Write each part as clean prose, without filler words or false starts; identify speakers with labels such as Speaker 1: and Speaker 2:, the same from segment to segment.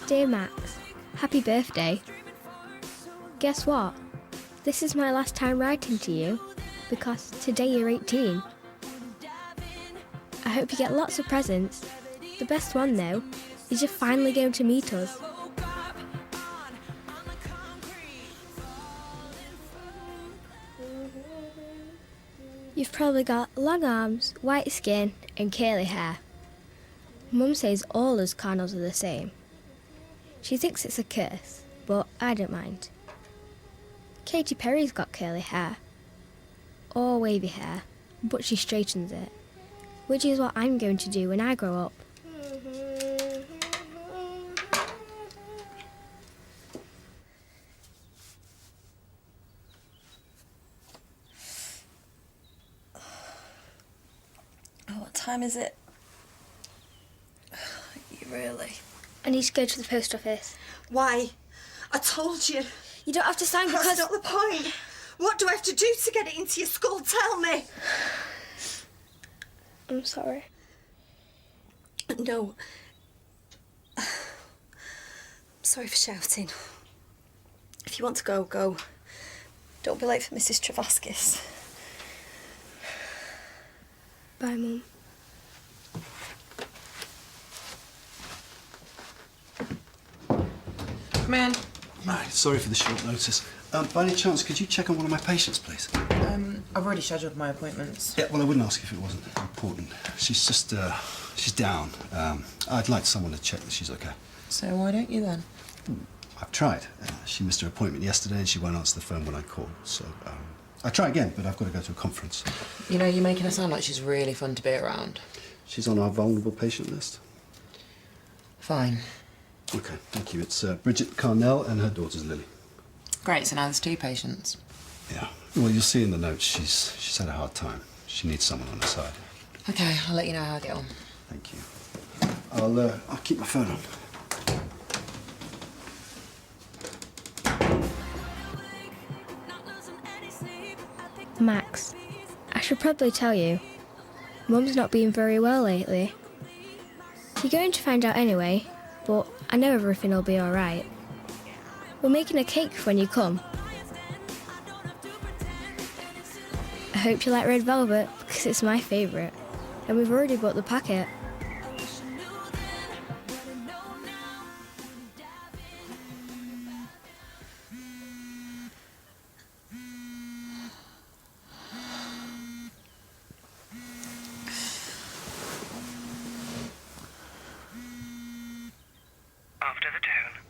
Speaker 1: Dear Max, happy birthday. Guess what? This is my last time writing to you because today you're 18. I hope you get lots of presents. The best one though is you're finally going to meet us. You've probably got long arms, white skin and curly hair. Mum says all us Connells are the same. She thinks it's a curse, but I don't mind. Katy Perry's got curly hair, or wavy hair, but she straightens it, which is what I'm going to do when I grow up.
Speaker 2: Oh, what time is it? You really?
Speaker 1: I need to go to the post office.
Speaker 2: Why? I told you.
Speaker 1: You don't have to sign because...
Speaker 2: That's not the point. What do I have to do to get it into your skull? Tell me.
Speaker 1: I'm sorry.
Speaker 2: No. I'm sorry for shouting. If you want to go, go. Don't be late for Mrs. Travaskis.
Speaker 1: Bye, Mum.
Speaker 3: Come in.
Speaker 4: Right, sorry for the short notice. By any chance, could you check on one of my patients, please?
Speaker 3: I've already scheduled my appointments.
Speaker 4: Yeah, well, I wouldn't ask if it wasn't important. She's just, she's down. I'd like someone to check that she's okay.
Speaker 3: So why don't you then?
Speaker 4: I've tried. She missed her appointment yesterday and she won't answer the phone when I call. So, I'll try again, but I've got to go to a conference.
Speaker 3: You know, you're making her sound like she's really fun to be around.
Speaker 4: She's on our vulnerable patient list.
Speaker 3: Fine.
Speaker 4: Okay, thank you. It's Bridget Carnell and her daughter's Lily.
Speaker 3: Great, so now there's 2 patients.
Speaker 4: Yeah. Well, you'll see in the notes she's had a hard time. She needs someone on her side.
Speaker 3: Okay, I'll let you know how I get on.
Speaker 4: Thank you. I'll keep my phone on.
Speaker 1: Max, I should probably tell you, Mum's not been very well lately. You're going to find out anyway, but I know everything will be alright. We're making a cake for when you come. I hope you like red velvet because it's my favourite, and we've already bought the packet.
Speaker 5: After the tone.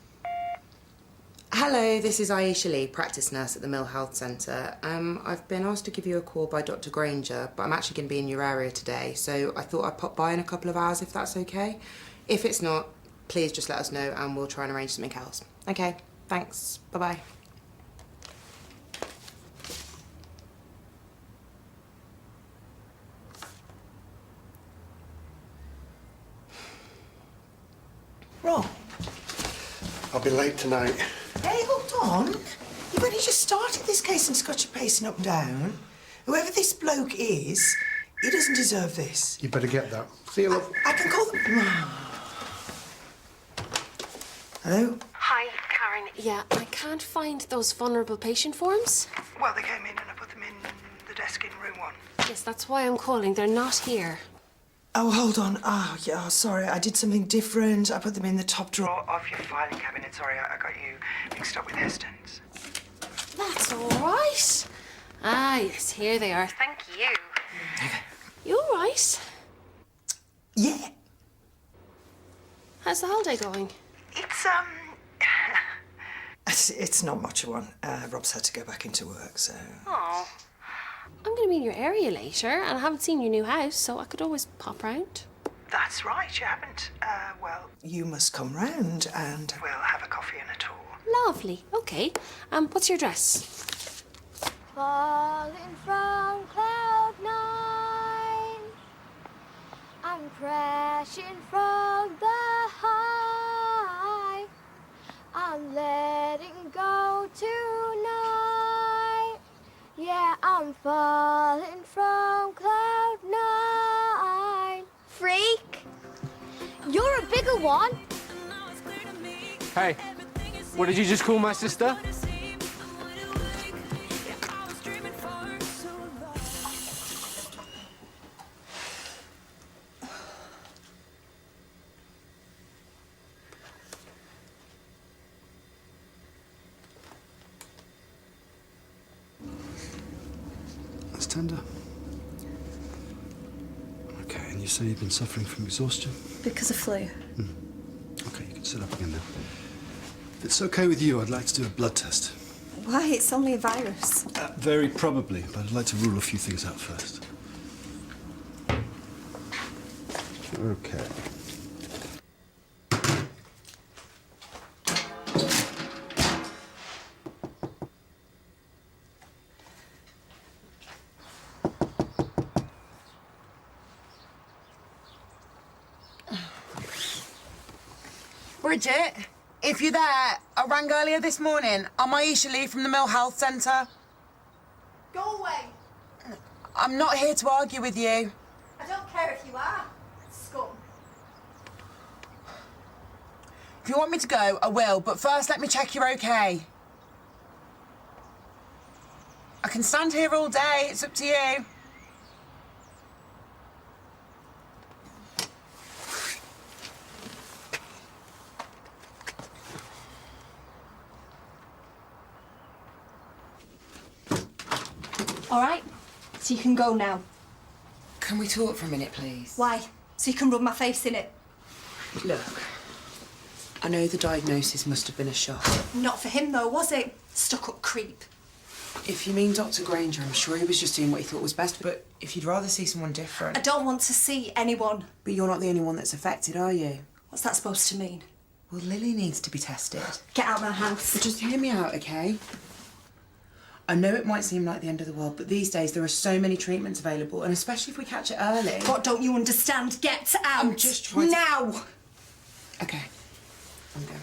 Speaker 3: Hello, this is Aisha Lee, practice nurse at the Mill Health Centre. I've been asked to give you a call by Dr. Granger, but I'm actually going to be in your area today, so I thought I'd pop by in a couple of hours if that's okay. If it's not, please just let us know and we'll try and arrange something else. Okay, thanks. Bye-bye.
Speaker 6: Rob,
Speaker 7: I'll be late tonight.
Speaker 6: hey, hold on. You've only just started this case and it's got you pacing up and down. Whoever this bloke is, he doesn't deserve this.
Speaker 7: You better get that. See you, love.
Speaker 6: I can call them... Hello?
Speaker 8: Hi, Karen. Yeah, I can't find those vulnerable patient forms.
Speaker 5: Well, they came in and I put them in the desk in room 1.
Speaker 8: Yes, that's why I'm calling. They're not here.
Speaker 6: Oh, hold on. Oh, yeah, sorry. I did something different. I put them in the top drawer.
Speaker 5: Of your filing cabinet. Sorry, I got you mixed up with Heston's.
Speaker 8: That's all right. Ah, yes, here they are. Thank you. You all right?
Speaker 6: Yeah.
Speaker 8: How's the holiday going?
Speaker 6: It's not much of one. Rob's had to go back into work, so...
Speaker 8: Oh. I'm going to be in your area later, and I haven't seen your new house, so I could always pop round.
Speaker 5: That's right, you haven't. Well,
Speaker 6: You must come round and...
Speaker 5: we'll have a coffee and a tour.
Speaker 8: Lovely. Okay. What's your address?
Speaker 1: Falling from cloud 9, I'm crashing from the high, I'm letting go tonight, yeah, I'm falling from cloud 9. Freak, you're a bigger one.
Speaker 9: Hey, what did you just call my sister?
Speaker 4: That's tender. Okay, and you say you've been suffering from exhaustion?
Speaker 2: Because of flu.
Speaker 4: Okay, you can sit up again now. If it's okay with you, I'd like to do a blood test.
Speaker 2: Why? It's only a virus.
Speaker 4: Very probably, but I'd like to rule a few things out first. Okay.
Speaker 3: Bridget, if you're there, I rang earlier this morning. I'm Aisha Lee from the Mill Health Centre.
Speaker 2: Go away.
Speaker 3: I'm not here to argue with you.
Speaker 2: I don't care if you are. Scum.
Speaker 3: If you want me to go, I will, but first let me check you're okay. I can stand here all day, it's up to you.
Speaker 2: All right, so you can go now.
Speaker 3: Can we talk for a minute, please?
Speaker 2: Why? So you can rub my face in it?
Speaker 3: Look, I know the diagnosis must have been a shock.
Speaker 2: Not for him, though, was it? Stuck-up creep.
Speaker 3: If you mean Dr. Granger, I'm sure he was just doing what he thought was best, but if you'd rather see someone different...
Speaker 2: I don't want to see anyone.
Speaker 3: But you're not the only one that's affected, are you?
Speaker 2: What's that supposed to mean?
Speaker 3: Well, Lily needs to be tested.
Speaker 2: Get out of my house.
Speaker 3: Just hear me out, okay? I know it might seem like the end of the world, but these days there are so many treatments available, and especially if we catch it early.
Speaker 2: What don't you understand? Get out!
Speaker 3: I'm just trying to...
Speaker 2: Now!
Speaker 3: Okay. I'm going.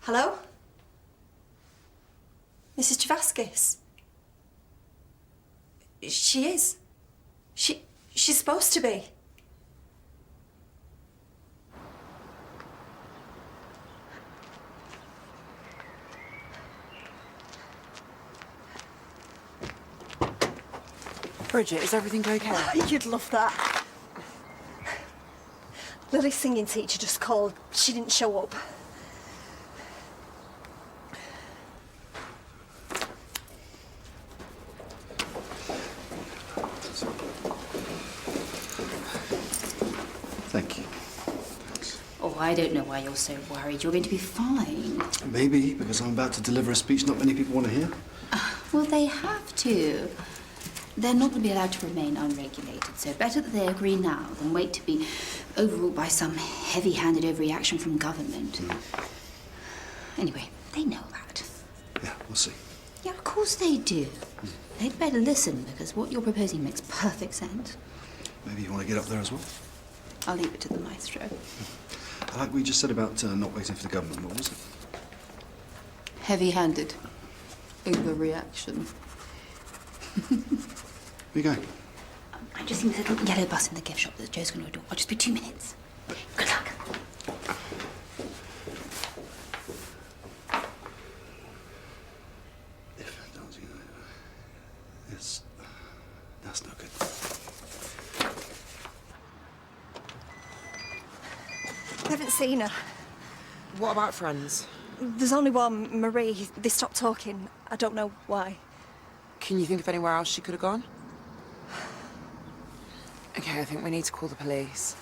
Speaker 2: Hello? Mrs. Travaskis? She is. She's supposed to be.
Speaker 3: Bridget, is everything okay?
Speaker 2: You'd love that. Lily's singing teacher just called. She didn't show up.
Speaker 4: Thank you.
Speaker 10: Oh, I don't know why you're so worried. You're going to be fine.
Speaker 4: Maybe because I'm about to deliver a speech not many people want to hear.
Speaker 10: Well, they have to. They're not going to be allowed to remain unregulated, so better that they agree now than wait to be overruled by some heavy-handed overreaction from government. Anyway, they know that.
Speaker 4: Yeah, we'll see.
Speaker 10: Yeah, of course they do. They'd better listen, because what you're proposing makes perfect sense.
Speaker 4: Maybe you want to get up there as well?
Speaker 10: I'll leave it to the maestro.
Speaker 4: I like what you just said about not waiting for the government. What was it?
Speaker 10: Heavy-handed overreaction.
Speaker 4: Where you going?
Speaker 10: I'm just seeing this little yellow bus in the gift shop that Joe's going to adore. I'll just be 2 minutes. Good luck.
Speaker 4: Yes, that's no good.
Speaker 2: I haven't seen her.
Speaker 3: What about friends?
Speaker 2: There's only one, Marie. They stopped talking. I don't know why.
Speaker 3: Can you think of anywhere else she could have gone? Okay, I think we need to call the police.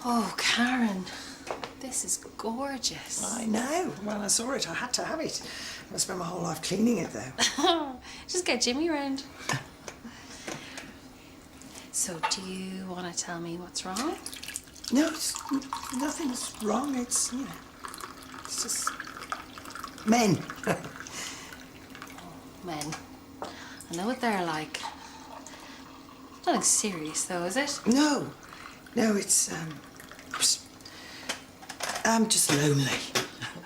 Speaker 8: Oh, Karen, this is gorgeous.
Speaker 6: I know. Well, I saw it. I had to have it. I spent my whole life cleaning it, though.
Speaker 8: Just get Jimmy around. So, do you want to tell me what's wrong?
Speaker 6: No, nothing's wrong. It's, you know, it's just men.
Speaker 8: Men. I know what they're like. Nothing serious, though, is it?
Speaker 6: No, it's, I'm just lonely.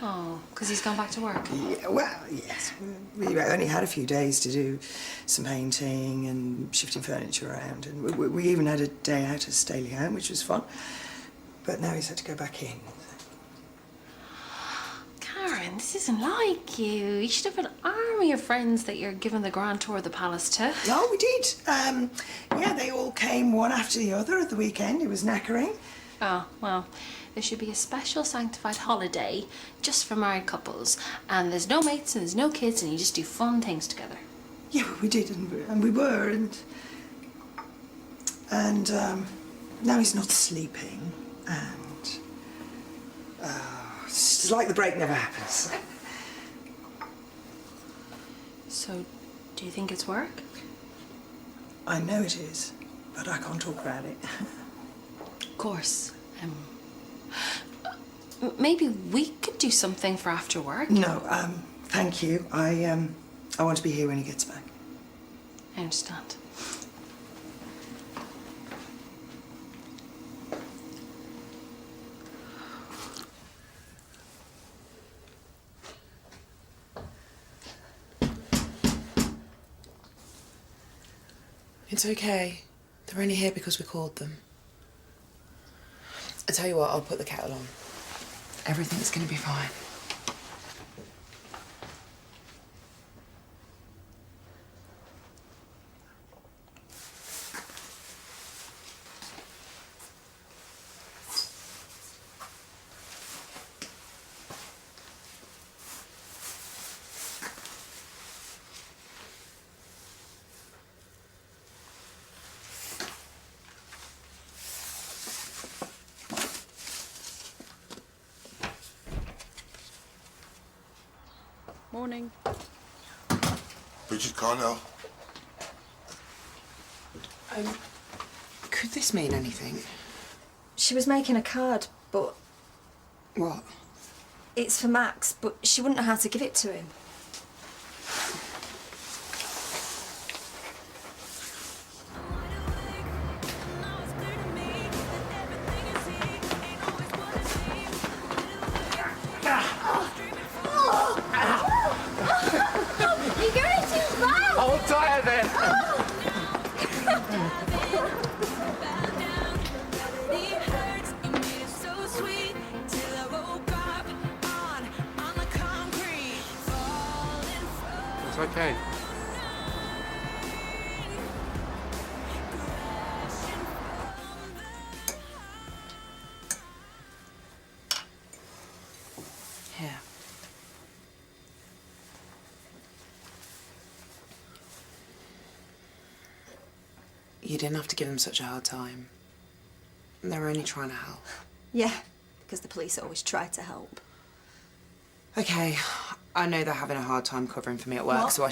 Speaker 8: Oh, because he's gone back to work?
Speaker 6: Yeah, well, yes. We only had a few days to do some painting and shifting furniture around, and we even had a day out at Staley Home, which was fun. But now he's had to go back in.
Speaker 8: Karen, this isn't like you. You should have an army of friends that you're giving the grand tour of the palace to.
Speaker 6: Oh, we did. Yeah, they all came one after the other at the weekend. It was knackering.
Speaker 8: Oh, well, there should be a special sanctified holiday just for married couples. And there's no mates and there's no kids and you just do fun things together.
Speaker 6: Yeah, well, we did, and we were, and now he's not sleeping, and it's like the break never happens.
Speaker 8: So, do you think it's work?
Speaker 6: I know it is, but I can't talk about it.
Speaker 8: Of course. Maybe we could do something for after work.
Speaker 6: No, thank you. I want to be here when he gets back.
Speaker 8: I understand.
Speaker 3: It's okay. They're only here because we called them. I tell you what, I'll put the kettle on. Everything's gonna be fine.
Speaker 11: Morning.
Speaker 12: Bridget Carnell.
Speaker 3: Could this mean anything?
Speaker 2: She was making a card, but...
Speaker 3: What?
Speaker 2: It's for Max, but she wouldn't know how to give it to him.
Speaker 11: You're going too fast!
Speaker 9: Hold tight then! It's okay.
Speaker 3: Here. You didn't have to give them such a hard time. They were only trying to help.
Speaker 2: Yeah, because the police always try to help.
Speaker 3: Okay, I know they're having a hard time covering for me at work,
Speaker 2: What?
Speaker 3: so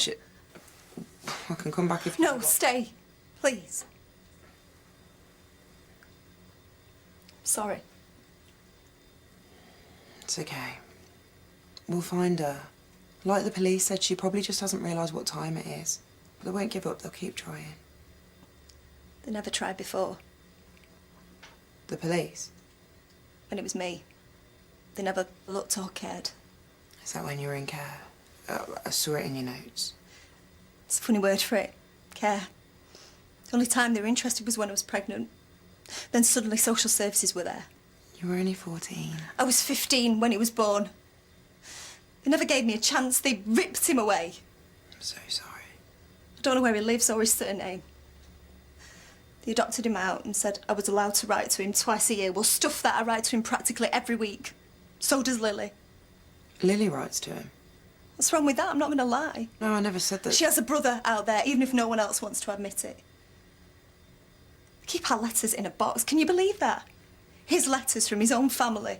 Speaker 3: I can come back if you
Speaker 2: No,
Speaker 3: want.
Speaker 2: stay, please. Sorry.
Speaker 3: It's okay. We'll find her. Like the police said, she probably just hasn't realised what time it is. But they won't give up, they'll keep trying.
Speaker 2: They never tried before.
Speaker 3: The police?
Speaker 2: When it was me. They never looked or cared.
Speaker 3: Is that when you were in care? I saw it in your notes.
Speaker 2: It's a funny word for it. Care. The only time they were interested was when I was pregnant. Then suddenly social services were there.
Speaker 3: You were only 14.
Speaker 2: I was 15 when he was born. They never gave me a chance. They ripped him away.
Speaker 3: I'm so sorry.
Speaker 2: I don't know where he lives or his surname. They adopted him out and said I was allowed to write to him twice a year. Well, stuff that I write to him practically every week. So does Lily.
Speaker 3: Lily writes to him.
Speaker 2: What's wrong with that? I'm not going to lie.
Speaker 3: No, I never said that.
Speaker 2: She has a brother out there, even if no one else wants to admit it. They keep our letters in a box. Can you believe that? His letters from his own family.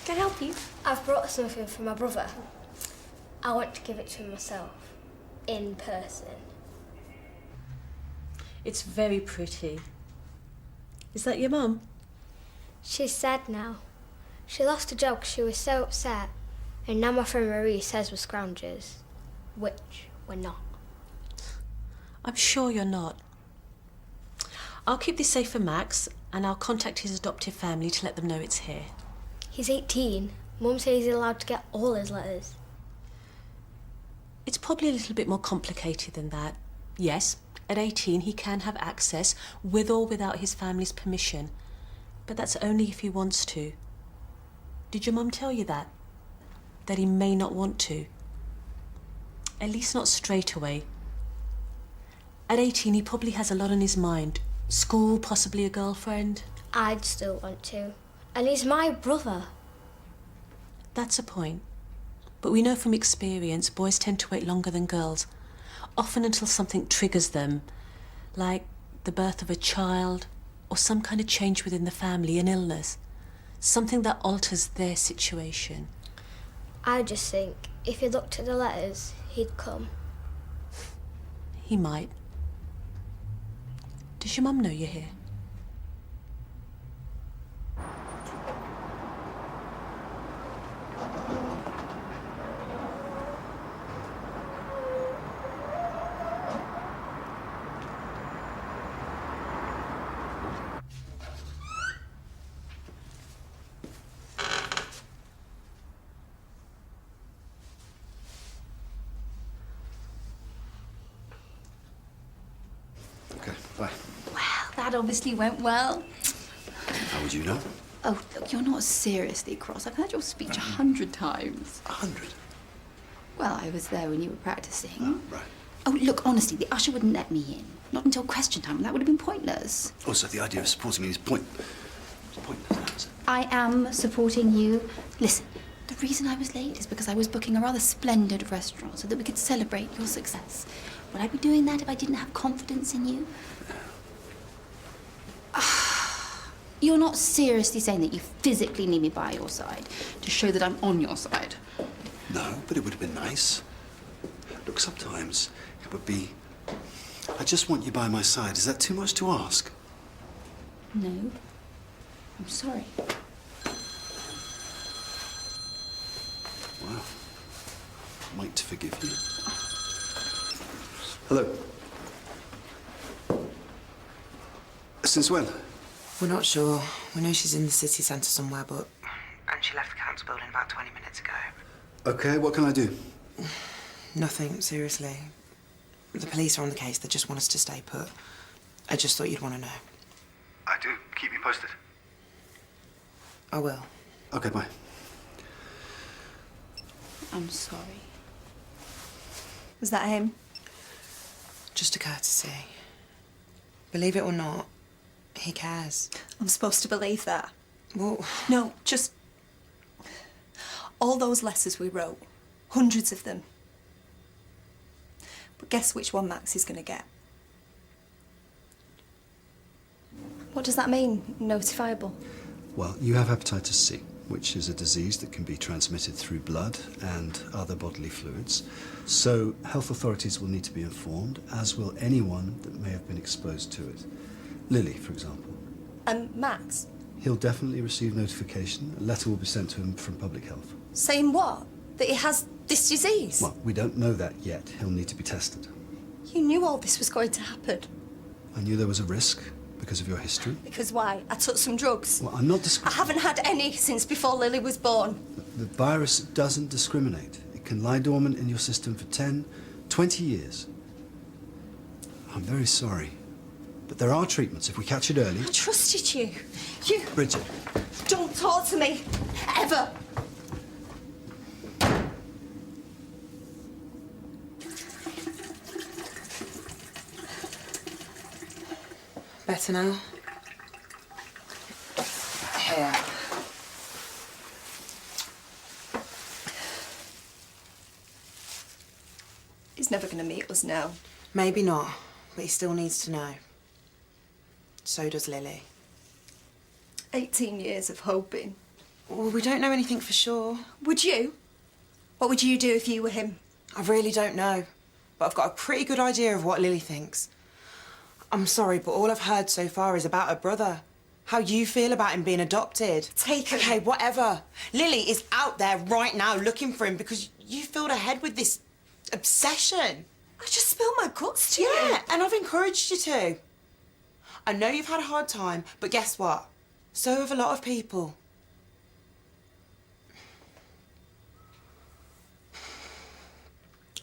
Speaker 1: Can I help you? I've brought something for my brother. I want to give it to him myself, in person.
Speaker 11: It's very pretty. Is that your mum?
Speaker 1: She's sad now. She lost a job 'cause she was so upset, and now my friend Marie says we're scroungers. which we're not.
Speaker 11: I'm sure you're not. I'll keep this safe for Max, and I'll contact his adoptive family to let them know it's here.
Speaker 1: He's 18. Mum says he's allowed to get all his letters.
Speaker 11: It's probably a little bit more complicated than that. Yes, at 18 he can have access with or without his family's permission, but that's only if he wants to. Did your mum tell you that? That he may not want to? At least not straight away. At 18 he probably has a lot on his mind. School, possibly a girlfriend.
Speaker 1: I'd still want to. And he's my brother.
Speaker 11: That's a point. But we know from experience boys tend to wait longer than girls, often until something triggers them, like the birth of a child or some kind of change within the family, an illness, something that alters their situation.
Speaker 1: I just think if he looked at the letters, he'd come.
Speaker 11: He might. Does your mum know you're here?
Speaker 4: Okay, bye.
Speaker 10: Well, that obviously went well.
Speaker 4: How would you know?
Speaker 10: Oh, look, you're not seriously cross. I've heard your speech 100 times.
Speaker 4: 100?
Speaker 10: Well, I was there when you were practicing.
Speaker 4: Oh, right.
Speaker 10: Oh, look, honestly, the usher wouldn't let me in. Not until question time, and that would have been pointless.
Speaker 4: Also, the idea of supporting me is pointless.
Speaker 10: I am supporting you. Listen, the reason I was late is because I was booking a rather splendid restaurant so that we could celebrate your success. Would I be doing that if I didn't have confidence in you? You're not seriously saying that you physically need me by your side to show that I'm on your side?
Speaker 4: No, but it would have been nice. Look, sometimes it would be... I just want you by my side. Is that too much to ask?
Speaker 10: No. I'm sorry.
Speaker 4: Wow. I might forgive you. Hello. Since when?
Speaker 3: We're not sure. We know she's in the city centre somewhere, but...
Speaker 5: And she left the council building about 20 minutes ago.
Speaker 4: Okay, what can I do?
Speaker 3: Nothing, seriously. The police are on the case. They just want us to stay put. I just thought you'd want to know.
Speaker 4: I do. Keep me posted.
Speaker 3: I will.
Speaker 4: Okay, bye.
Speaker 10: I'm sorry.
Speaker 2: Was that him?
Speaker 3: Just a courtesy. Believe it or not, he cares.
Speaker 2: I'm supposed to believe that.
Speaker 3: Well...
Speaker 2: No, just... all those letters we wrote. Hundreds of them. But guess which one Max is going to get? What does that mean, notifiable?
Speaker 4: Well, you have hepatitis C, which is a disease that can be transmitted through blood and other bodily fluids. So health authorities will need to be informed, as will anyone that may have been exposed to it. Lily, for example.
Speaker 2: Max?
Speaker 4: He'll definitely receive notification. A letter will be sent to him from Public Health.
Speaker 2: Saying what? That he has this disease?
Speaker 4: Well, we don't know that yet. He'll need to be tested.
Speaker 2: You knew all this was going to happen.
Speaker 4: I knew there was a risk because of your history.
Speaker 2: Because why? I took some drugs.
Speaker 4: Well, I'm not
Speaker 2: I haven't had any since before Lily was born.
Speaker 4: The virus doesn't discriminate. It can lie dormant in your system for 10, 20 years. I'm very sorry. But there are treatments if we catch it early.
Speaker 2: I trusted you. You...
Speaker 4: Bridget.
Speaker 2: Don't talk to me. Ever.
Speaker 3: Better now? Here.
Speaker 2: He's never going to meet us now.
Speaker 3: Maybe not, but he still needs to know. So does Lily.
Speaker 2: 18 years of hoping.
Speaker 3: Well, we don't know anything for sure.
Speaker 2: Would you? What would you do if you were him?
Speaker 3: I really don't know, but I've got a pretty good idea of what Lily thinks. I'm sorry, but all I've heard so far is about her brother. How you feel about him being adopted.
Speaker 2: Take him.
Speaker 3: Okay, whatever. Lily is out there right now looking for him because you filled her head with this Obsession.
Speaker 2: I just spilled my guts to you.
Speaker 3: Yeah, and I've encouraged you to. I know you've had a hard time, but guess what? So have a lot of people.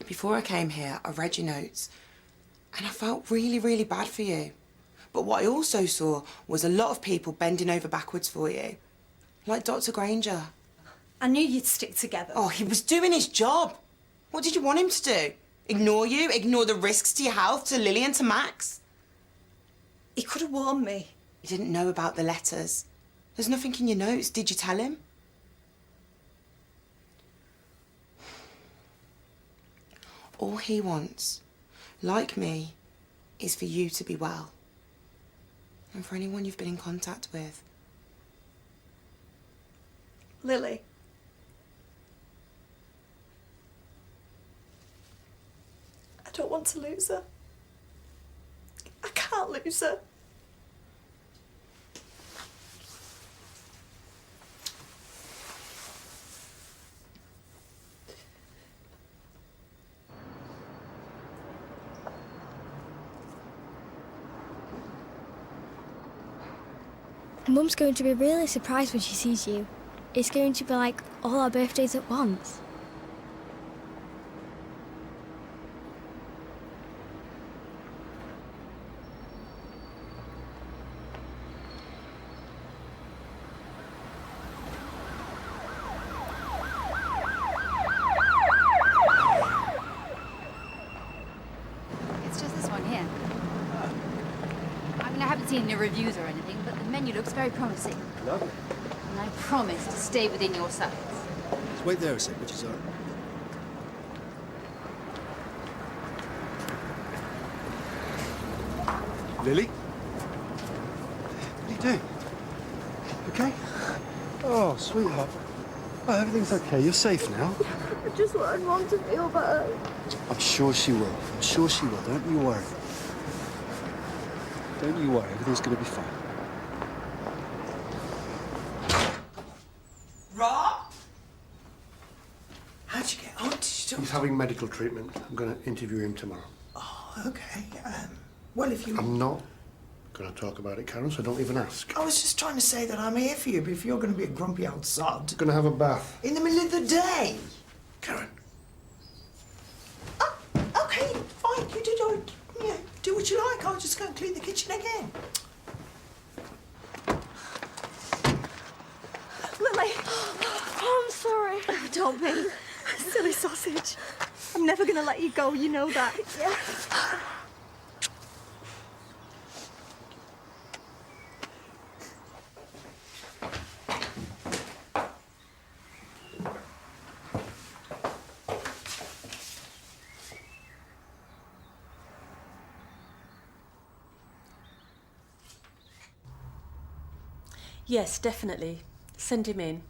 Speaker 3: Before I came here, I read your notes, and I felt really, really bad for you. But what I also saw was a lot of people bending over backwards for you. Like Dr. Granger.
Speaker 2: I knew you'd stick together.
Speaker 3: Oh, he was doing his job. What did you want him to do? Ignore you? Ignore the risks to your health, to Lily and to Max?
Speaker 2: He could have warned me.
Speaker 3: You didn't know about the letters. There's nothing in your notes. Did you tell him? All he wants, like me, is for you to be well. And for anyone you've been in contact with.
Speaker 2: Lily. I don't want to lose her. I can't lose her.
Speaker 1: Mum's going to be really surprised when she sees you. It's going to be like all our birthdays at once.
Speaker 10: It's just this one here. I mean, I haven't seen any reviews or anything, but the menu looks very promising.
Speaker 4: Lovely.
Speaker 10: And I promise to stay within your size.
Speaker 4: Just wait there a sec, which is all right. Lily? What are you doing? Okay? Oh, sweetheart. Oh, everything's okay. You're safe now.
Speaker 1: I just want Mum to feel better.
Speaker 4: I'm sure she will. I'm sure she will. Don't you worry. Don't you worry. Everything's going to be fine.
Speaker 6: Rob? How'd you get on? Did you
Speaker 7: He's having medical treatment. I'm going to interview him tomorrow.
Speaker 6: Oh, okay. Well, if you...
Speaker 7: I'm not going to talk about it, Karen, so don't even ask.
Speaker 6: I was just trying to say that I'm here for you, but if you're going to be a grumpy old sod...
Speaker 7: I'm going to have a bath.
Speaker 6: In the middle of the day?
Speaker 7: Karen.
Speaker 6: Oh, okay, fine. You do what you like. I'll just go and clean the kitchen again.
Speaker 2: Lily. Oh, I'm sorry. Don't be. Silly sausage. I'm never going to let you go, you know that. Yeah.
Speaker 11: Yes, definitely. Send him in.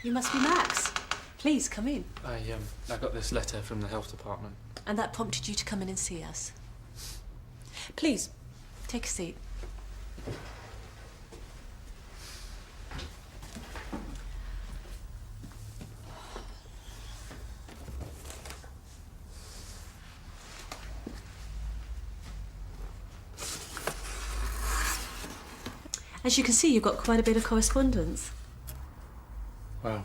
Speaker 11: You must be Max. Please, come in.
Speaker 9: I got this letter from the health department.
Speaker 11: And that prompted you to come in and see us. Please, take a seat. As you can see, you've got quite a bit of correspondence.
Speaker 9: Wow.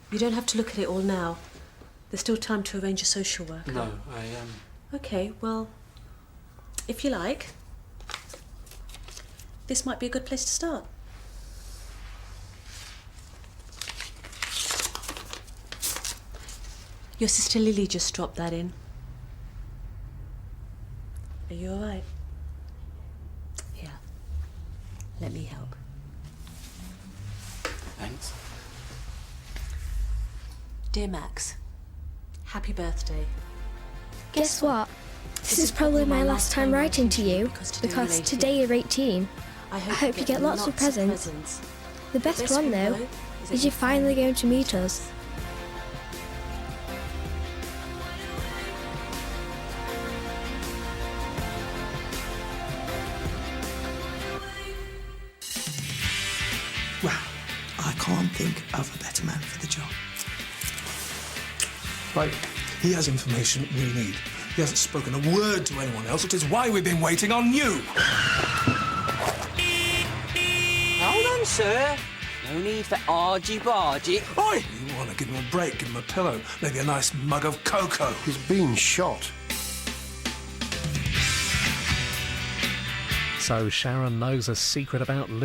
Speaker 11: You don't have to look at it all now. There's still time to arrange a social worker.
Speaker 9: No,
Speaker 11: Okay, well, if you like, this might be a good place to start. Your sister Lily just dropped that in. Are you all right? Here, let me help.
Speaker 9: Thanks.
Speaker 11: Dear Max, happy birthday.
Speaker 1: Guess what? This is probably my last time writing to you, because today you're 18.
Speaker 11: I
Speaker 1: hope you get lots of presents. The best one, though, is you're finally going to meet us.
Speaker 13: can't think of a better man for the job.
Speaker 14: Right, he has information we need. He hasn't spoken a word to anyone else, which is why we've been waiting on you.
Speaker 15: Hold on, sir. No need for argy-bargy.
Speaker 14: Oi! You want to give him a break, give him a pillow, maybe a nice mug of cocoa.
Speaker 7: He's been shot.
Speaker 16: So Sharon knows a secret about Luke.